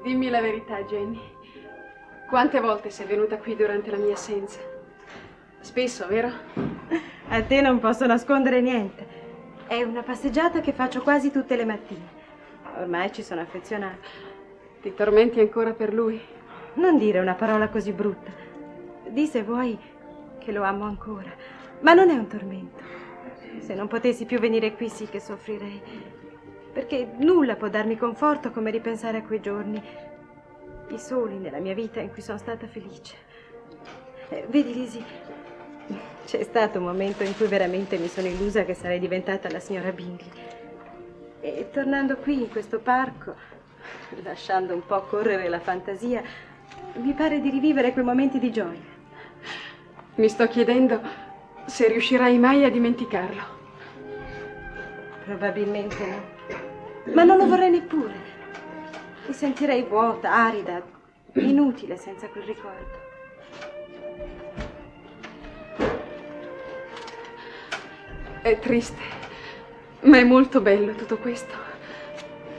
Dimmi la verità, Jenny. Quante volte sei venuta qui durante la mia assenza? Spesso, vero? A te non posso nascondere niente. È una passeggiata che faccio quasi tutte le mattine. Ormai ci sono affezionata. Ti tormenti ancora per lui? Non dire una parola così brutta. Di se vuoi che lo amo ancora. Ma non è un tormento. Se non potessi più venire qui sì che soffrirei. Perché nulla può darmi conforto come ripensare a quei giorni, i soli nella mia vita in cui sono stata felice. Vedi, Lizzy, c'è stato un momento in cui veramente mi sono illusa che sarei diventata la signora Bingley. E tornando qui in questo parco, lasciando un po' correre la fantasia, mi pare di rivivere quei momenti di gioia. Mi sto chiedendo se riuscirai mai a dimenticarlo. Probabilmente no. Ma non lo vorrei neppure. Mi sentirei vuota, arida, inutile senza quel ricordo. È triste, ma è molto bello tutto questo.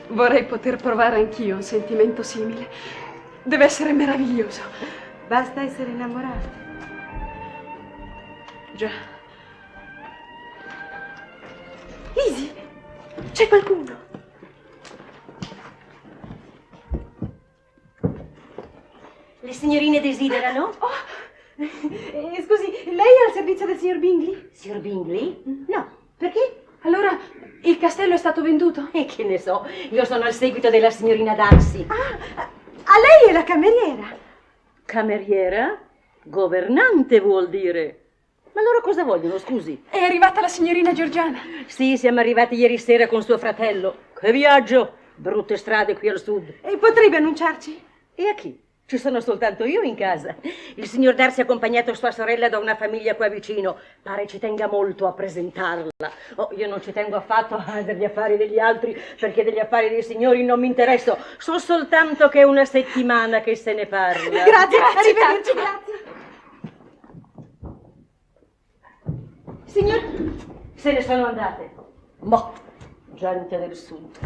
Vorrei poter provare anch'io un sentimento simile. Deve essere meraviglioso. Basta essere innamorati. Già. Lizzy, c'è qualcuno. Le signorine desiderano? Oh, scusi, lei è al servizio del signor Bingley? Signor Bingley? No, perché? Allora, il castello è stato venduto? E che ne so, io sono al seguito della signorina Darcy. Ah, a lei è la cameriera. Cameriera? Governante vuol dire. Ma loro cosa vogliono, scusi? È arrivata la signorina Georgiana. Sì, siamo arrivati ieri sera con suo fratello. Che viaggio! Brutte strade qui al sud. E potrebbe annunciarci? E a chi? Ci sono soltanto io in casa. Il signor Darcy ha accompagnato sua sorella da una famiglia qua vicino. Pare ci tenga molto a presentarla. Oh, io non ci tengo affatto degli affari degli altri, perché degli affari dei signori non mi interesso. So soltanto che è una settimana che se ne parla. Grazie, arrivederci, grazie. Signor, se ne sono andate. Mo, gente del sud.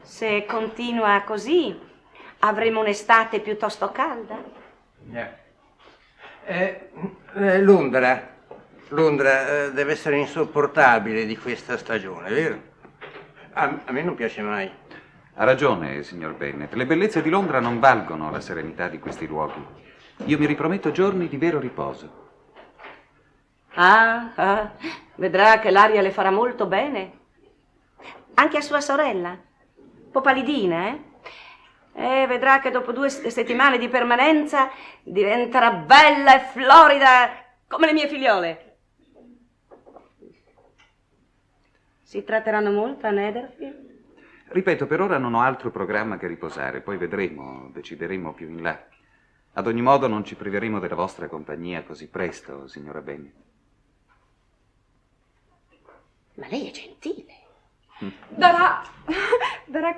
Se continua così, avremo un'estate piuttosto calda. Londra deve essere insopportabile di questa stagione, vero? A me non piace mai. Ha ragione, signor Bennet. Le bellezze di Londra non valgono la serenità di questi luoghi. Io mi riprometto giorni di vero riposo. Vedrà che l'aria le farà molto bene. Anche a sua sorella, un po' pallidina, E vedrà che dopo 2 settimane di permanenza diventerà bella e florida come le mie figliole. Si tratteranno molto a Netherfield? Ripeto, per ora non ho altro programma che riposare, poi vedremo, decideremo più in là. Ad ogni modo non ci priveremo della vostra compagnia così presto, signora Bennet. Ma lei è gentile. Darà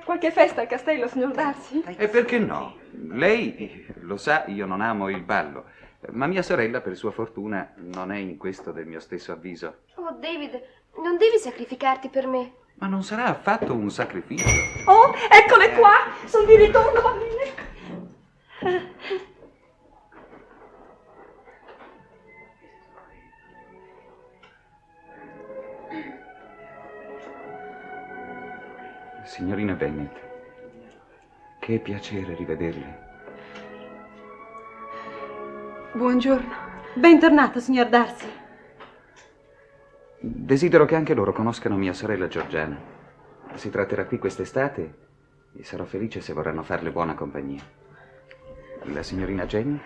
qualche festa al castello, signor Darcy? E perché no? Lei lo sa, io non amo il ballo, ma mia sorella, per sua fortuna, non è in questo del mio stesso avviso. Oh, David, non devi sacrificarti per me. Ma non sarà affatto un sacrificio. Oh, eccole qua! Sono di ritorno, bambine! Signorina Bennet, che piacere rivederle. Buongiorno. Bentornato, signor Darcy. Desidero che anche loro conoscano mia sorella Georgiana. Si tratterà qui quest'estate e sarò felice se vorranno farle buona compagnia. La signorina Jenny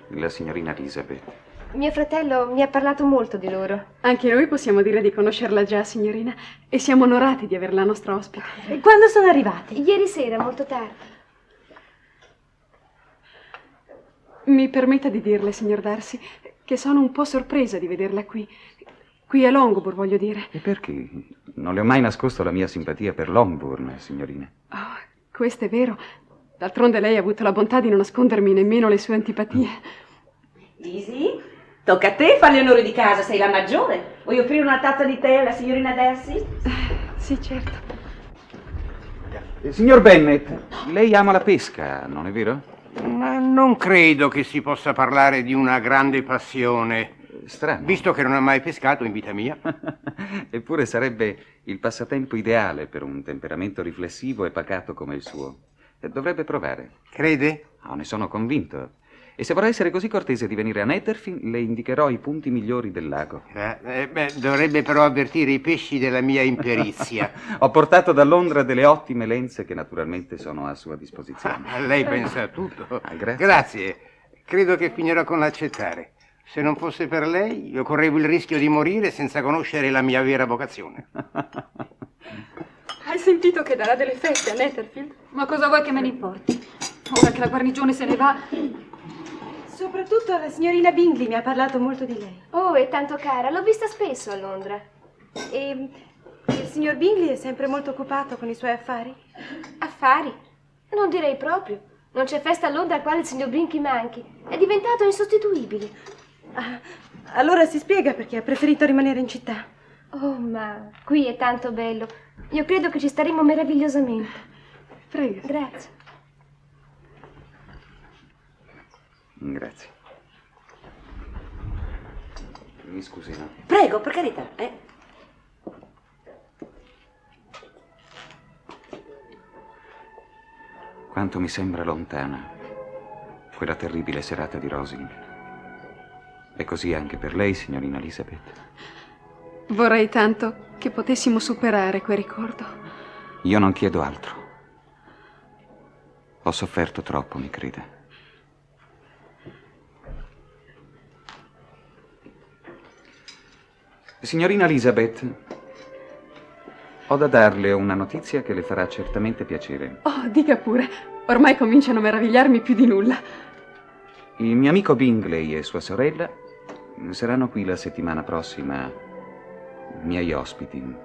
e la signorina Elizabeth. Mio fratello mi ha parlato molto di loro. Anche noi possiamo dire di conoscerla già, signorina, e siamo onorati di averla nostra ospite. E quando sono arrivati? Ieri sera, molto tardi. Mi permetta di dirle, signor Darcy, che sono un po' sorpresa di vederla qui. Qui a Longbourn, voglio dire. E perché? Non le ho mai nascosto la mia simpatia per Longbourn, signorina. Oh, questo è vero. D'altronde lei ha avuto la bontà di non nascondermi nemmeno le sue antipatie. Lizzy, tocca a te fare gli onori di casa, sei la maggiore. Vuoi offrire una tazza di tè alla signorina Darcy? Sì, certo. Signor Bennet, lei ama la pesca, non è vero? Ma non credo che si possa parlare di una grande passione. Strano. Visto che non ha mai pescato in vita mia. Eppure sarebbe il passatempo ideale per un temperamento riflessivo e pacato come il suo. Dovrebbe provare. Crede? No, ne sono convinto. E se vorrà essere così cortese di venire a Netherfield, le indicherò i punti migliori del lago. Dovrebbe però avvertire i pesci della mia imperizia. Ho portato da Londra delle ottime lenze che naturalmente sono a sua disposizione. Lei pensa a tutto. Grazie. Grazie. Credo che finirò con l'accettare. Se non fosse per lei, io correvo il rischio di morire senza conoscere la mia vera vocazione. Hai sentito che darà delle feste a Netherfield? Ma cosa vuoi che me ne importi? Ora che la guarnigione se ne va... Soprattutto la signorina Bingley mi ha parlato molto di lei. Oh, è tanto cara, l'ho vista spesso a Londra. E il signor Bingley è sempre molto occupato con i suoi affari? Affari? Non direi proprio. Non c'è festa a Londra a quale il signor Bingley manchi. È diventato insostituibile. Ah, allora si spiega perché ha preferito rimanere in città. Oh, ma qui è tanto bello. Io credo che ci staremo meravigliosamente. Prego. Grazie. Grazie. Mi scusi, no? Prego, per carità. Quanto mi sembra lontana quella terribile serata di Rosing. E così anche per lei, signorina Elizabeth. Vorrei tanto che potessimo superare quel ricordo. Io non chiedo altro. Ho sofferto troppo, mi creda. Signorina Elizabeth, ho da darle una notizia che le farà certamente piacere. Oh, dica pure. Ormai cominciano a meravigliarmi più di nulla. Il mio amico Bingley e sua sorella saranno qui la settimana prossima, miei ospiti.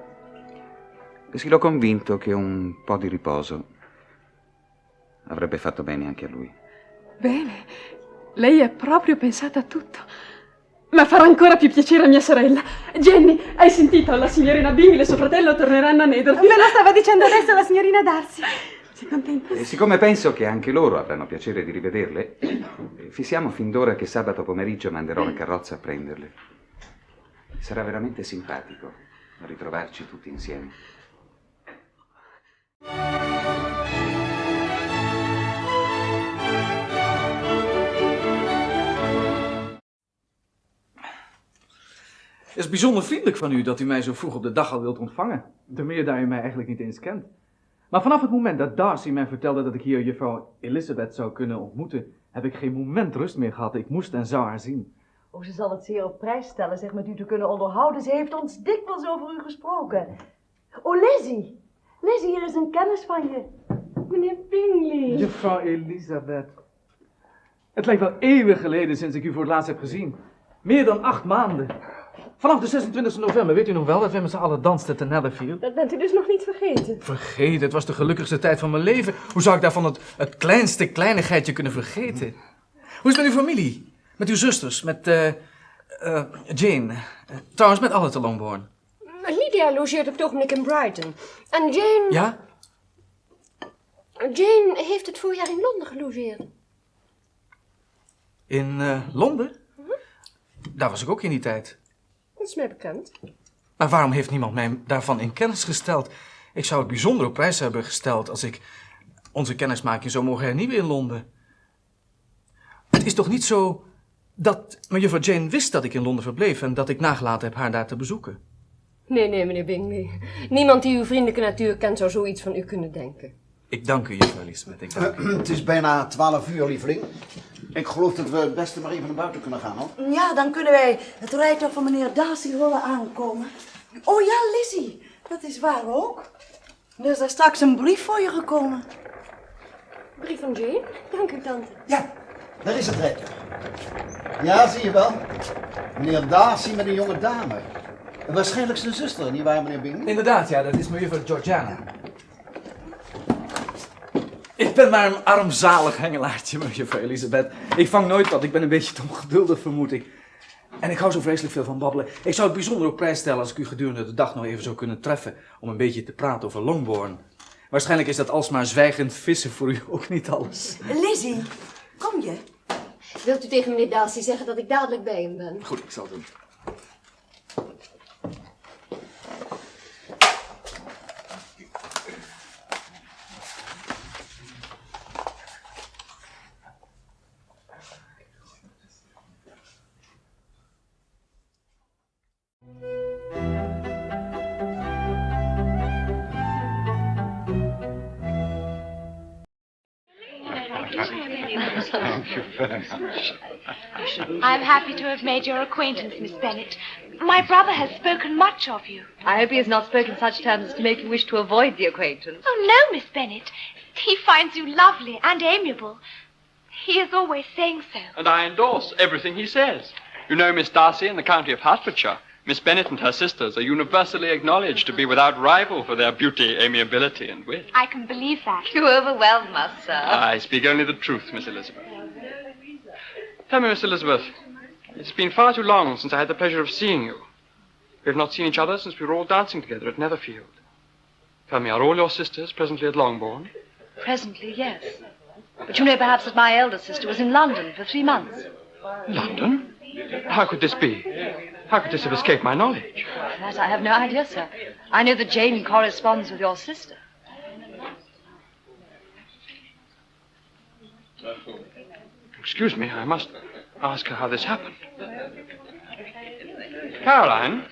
Sì, l'ho convinto che un po' di riposo avrebbe fatto bene anche a lui. Bene. Lei ha proprio pensato a tutto. Ma farà ancora più piacere a mia sorella. Jenny, hai sentito? La signorina Bingley e suo fratello torneranno a Netherfield. Me lo stava dicendo adesso la signorina Darcy. Sei contenta? E siccome penso che anche loro avranno piacere di rivederle, fissiamo fin d'ora che sabato pomeriggio manderò la carrozza a prenderle. Sarà veramente simpatico ritrovarci tutti insieme. Het is bijzonder vriendelijk van u dat u mij zo vroeg op de dag al wilt ontvangen. Te meer daar u mij eigenlijk niet eens kent. Maar vanaf het moment dat Darcy mij vertelde dat ik hier juffrouw Elizabeth zou kunnen ontmoeten, heb ik geen moment rust meer gehad. Ik moest en zou haar zien. Oh, ze zal het zeer op prijs stellen zich met u te kunnen onderhouden. Ze heeft ons dikwijls over u gesproken. Oh, Lizzy. Lizzy, hier is een kennis van je. Meneer Bingley. Juffrouw Elizabeth. Het lijkt wel eeuwen geleden sinds ik u voor het laatst heb gezien. Meer dan 8 maanden. Vanaf de 26 november, weet u nog wel, dat wij met z'n allen dansten te Netherfield? Dat bent u dus nog niet vergeten. Vergeten, het was de gelukkigste tijd van mijn leven. Hoe zou ik daarvan het kleinste kleinigheidje kunnen vergeten? Hoe is het met uw familie? Met uw zusters? Met Jane? Trouwens, met alle te Longbourn. Lydia logeert op het ogenblik in Brighton. En Jane... Ja? Jane heeft het voorjaar in Londen gelogeerd. In Londen? Daar was ik ook in die tijd. Dat is mij bekend. Maar waarom heeft niemand mij daarvan in kennis gesteld? Ik zou het bijzonder op prijs hebben gesteld als ik onze kennismaking zou mogen hernieuwen in Londen. Het is toch niet zo dat mejuffrouw Jane wist dat ik in Londen verbleef en dat ik nagelaten heb haar daar te bezoeken? Nee, meneer Bingley. Niemand die uw vriendelijke natuur kent zou zoiets van u kunnen denken. Ik dank u, juffrouw Elizabeth, ik dank u. Het is bijna 12 uur, lieveling. Ik geloof dat we het beste maar even naar buiten kunnen gaan, hoor. Ja, dan kunnen wij het rijtuig van meneer Darcy horen aankomen. Oh ja, Lizzy, dat is waar ook. Er is daar straks een brief voor je gekomen. Brief van Jane? Dank u, tante. Ja, Daar is het rijtuig. Ja, zie je wel. Meneer Darcy met een jonge dame. En waarschijnlijk zijn zuster, nietwaar, meneer Bingley? Inderdaad, ja, dat is mevrouw Georgiana. Ik ben maar een armzalig hengelaartje, mevrouw Elisabeth. Ik vang nooit wat, ik ben een beetje te ongeduldig, vermoed ik. En ik hou zo vreselijk veel van babbelen. Ik zou het bijzonder op prijs stellen als ik u gedurende de dag nog even zou kunnen treffen om een beetje te praten over Longbourn. Waarschijnlijk is dat alsmaar zwijgend vissen voor u ook niet alles. Lizzy, kom je? Wilt u tegen meneer Darcy zeggen dat ik dadelijk bij hem ben? Goed, ik zal het doen. Thank you very much. I'm happy to have made your acquaintance, Miss Bennet. My brother has spoken much of you. I hope he has not spoken such terms as to make you wish to avoid the acquaintance. Oh, no, Miss Bennet. He finds you lovely and amiable. He is always saying so. And I endorse everything he says. You know, Miss Darcy, in the county of Hertfordshire, Miss Bennet and her sisters are universally acknowledged to be without rival for their beauty, amiability, and wit. I can believe that. You overwhelm us, sir. I speak only the truth, Miss Elizabeth. Tell me, Miss Elizabeth, it's been far too long since I had the pleasure of seeing you. We have not seen each other since we were all dancing together at Netherfield. Tell me, are all your sisters presently at Longbourn? Presently, yes. But you know perhaps that my elder sister was in London for 3 months. London? How could this be? How could this have escaped my knowledge? That I have no idea, sir. I know that Jane corresponds with your sister. Excuse me, I must ask her how this happened. Caroline?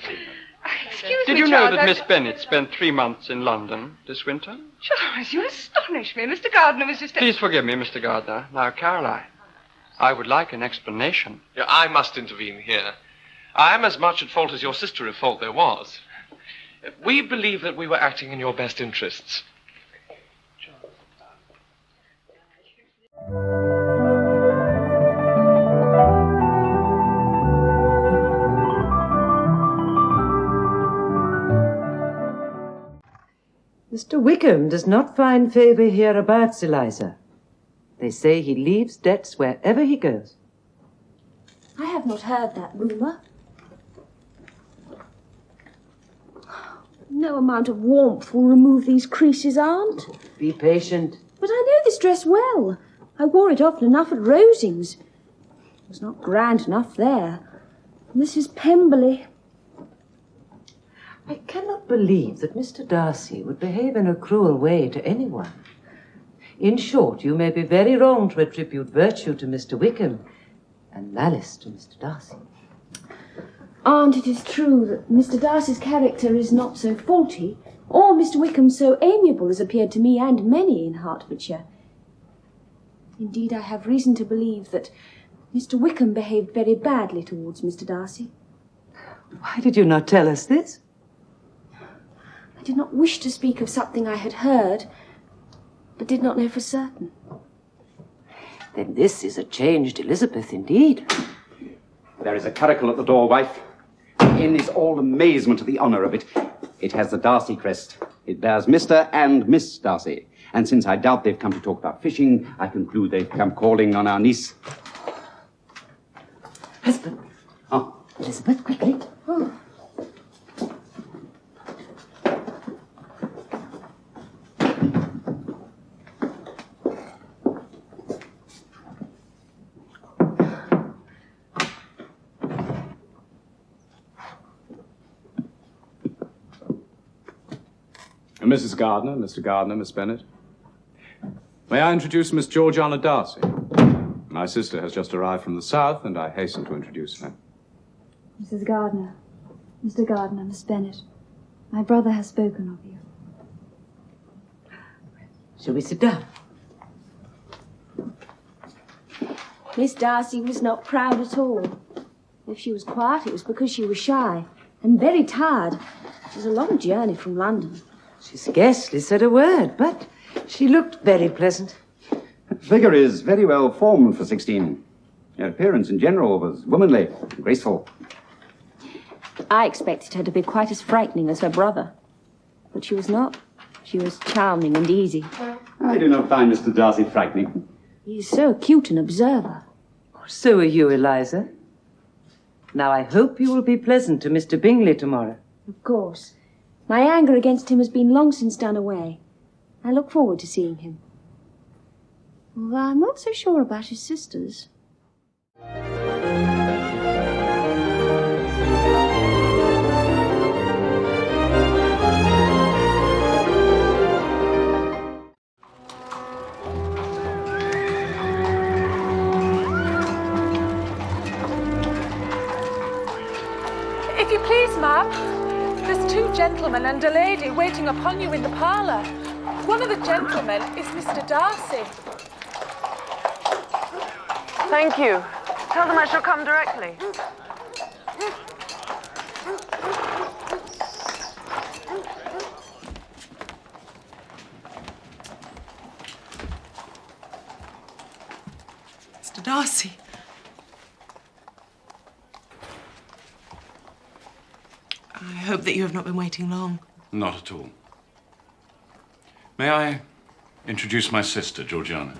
Excuse Did me, you know Charles, that Miss Bennet spent 3 months in London this winter? Charles, you astonish me. Mr. Gardiner was just... Please forgive me, Mr. Gardner. Now, Caroline, I would like an explanation. Yeah, I must intervene here. I am as much at fault as your sister, if fault there was. We believe that we were acting in your best interests. Mr. Wickham does not find favour hereabouts, Eliza. They say he leaves debts wherever he goes. I have not heard that rumour. No amount of warmth will remove these creases, Aunt. Be patient. But I know this dress well. I wore it often enough at Rosings. It was not grand enough there. And this is Pemberley. I cannot believe that Mr. Darcy would behave in a cruel way to anyone. In short, you may be very wrong to attribute virtue to Mr. Wickham and malice to Mr. Darcy. Aunt, it is true that Mr. Darcy's character is not so faulty, or Mr. Wickham so amiable as appeared to me and many in Hertfordshire. Indeed, I have reason to believe that Mr. Wickham behaved very badly towards Mr. Darcy. Why did you not tell us this? I did not wish to speak of something I had heard, but did not know for certain. Then this is a changed Elizabeth indeed. There is a curricle at the door, wife. In is all amazement at the honour of it. It has the Darcy crest. It bears Mr. and Miss Darcy. And since I doubt they've come to talk about fishing, I conclude they've come calling on our niece. Husband. Oh. Elizabeth, quickly. Oh. Mrs. Gardiner, Mr. Gardiner, Miss Bennet. May I introduce Miss Georgiana Darcy? My sister has just arrived from the south, and I hasten to introduce her. Mrs. Gardiner, Mr. Gardiner, Miss Bennet, my brother has spoken of you. Shall we sit down? Miss Darcy was not proud at all. If she was quiet, it was because she was shy and very tired. It was a long journey from London. She scarcely said a word, but she looked very pleasant. figure is very well formed for 16. Her appearance in general was womanly, graceful. I expected her to be quite as frightening as her brother. But she was not. She was charming and easy. I do not find Mr. Darcy frightening. He is so acute an observer. So are you, Eliza. Now, I hope you will be pleasant to Mr. Bingley tomorrow. Of course. My anger against him has been long since done away. I look forward to seeing him. Although I'm not so sure about his sisters. If you please, ma'am, there's 2 gentlemen and a lady waiting upon you in the parlour. One of the gentlemen is Mr. Darcy. Thank you. Tell them I shall come directly. Mr. Darcy. I hope that you have not been waiting long. Not at all. May I introduce my sister, Georgiana?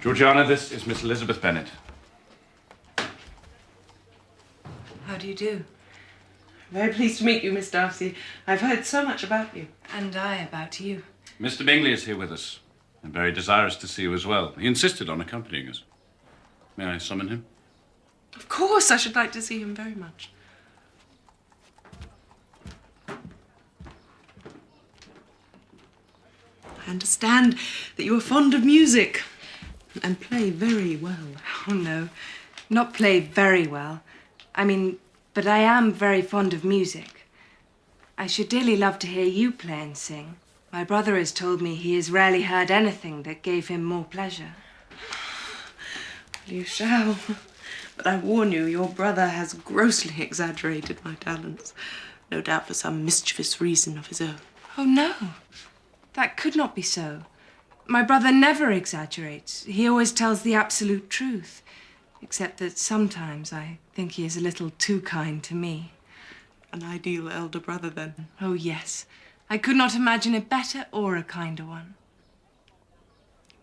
Georgiana, this is Miss Elizabeth Bennet. How do you do? Very pleased to meet you, Miss Darcy. I've heard so much about you. And I about you. Mr. Bingley is here with us, and very desirous to see you as well. He insisted on accompanying us. May I summon him? Of course, I should like to see him very much. I understand that you are fond of music and play very well. Oh, no, not play very well. I mean, but I am very fond of music. I should dearly love to hear you play and sing. My brother has told me he has rarely heard anything that gave him more pleasure. You shall. But I warn you, your brother has grossly exaggerated my talents. No doubt for some mischievous reason of his own. Oh, no. That could not be so. My brother never exaggerates. He always tells the absolute truth. Except that sometimes I think he is a little too kind to me. An ideal elder brother, then. Oh, yes. I could not imagine a better or a kinder one.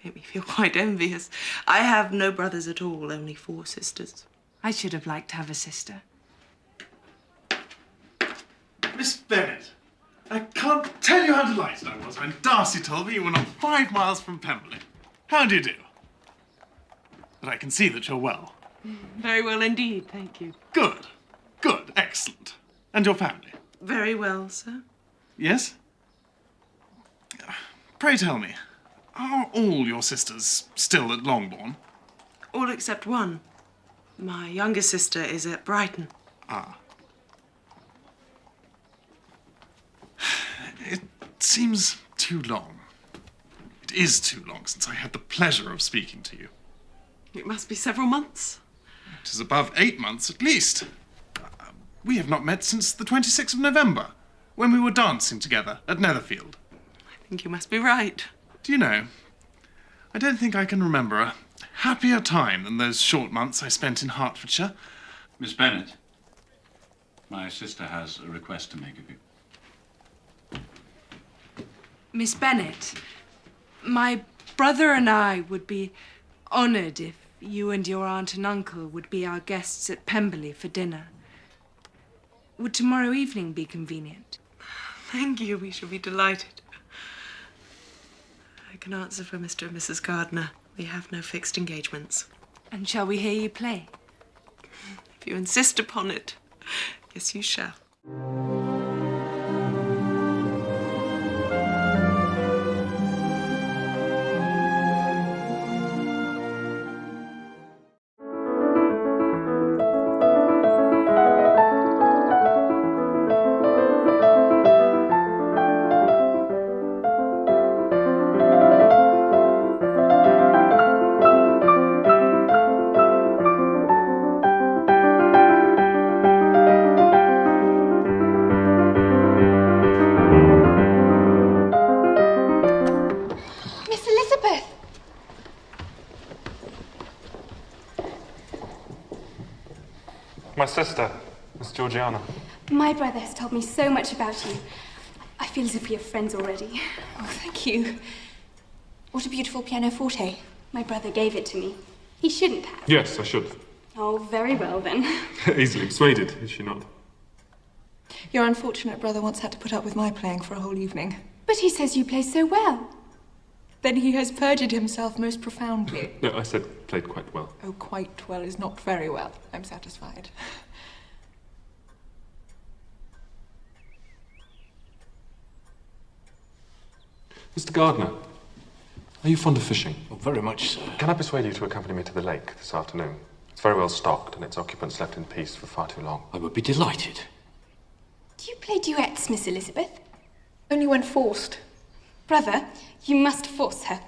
Make me feel quite envious. I have no brothers at all, only 4 sisters. I should have liked to have a sister. Miss Bennet, I can't tell you how delighted I was when Darcy told me you were not 5 miles from Pemberley. How do you do? But I can see that you're well. Very well indeed, thank you. Good. Good. Excellent. And your family? Very well, sir. Yes? Pray tell me, are all your sisters still at Longbourn? All except one. My younger sister is at Brighton. Ah. It seems too long. It is too long since I had the pleasure of speaking to you. It must be several months. It is above 8 months at least. We have not met since the 26th of November, when we were dancing together at Netherfield. I think you must be right. Do you know, I don't think I can remember a happier time than those short months I spent in Hertfordshire. Miss Bennet, my sister has a request to make of you. Miss Bennet, my brother and I would be honoured if you and your aunt and uncle would be our guests at Pemberley for dinner. Would tomorrow evening be convenient? Thank you, we shall be delighted. I can answer for Mr. and Mrs. Gardiner. We have no fixed engagements. And shall we hear you play? If you insist upon it, yes, you shall. my sister, Miss Georgiana. My brother has told me so much about you. I feel as if we are friends already. Oh, thank you. What a beautiful pianoforte. My brother gave it to me. He shouldn't have. Yes, I should. Oh, very well then. Easily persuaded, is she not? Your unfortunate brother once had to put up with my playing for a whole evening. But he says you play so well. Then he has perjured himself most profoundly. No, I said played quite well. Oh, quite well is not very well. I'm satisfied. Mr. Gardner, are you fond of fishing? Oh, very much so. Can I persuade you to accompany me to the lake this afternoon? It's very well stocked, and its occupants left in peace for far too long. I would be delighted. Do you play duets, Miss Elizabeth? Only when forced. Brother, you must force her.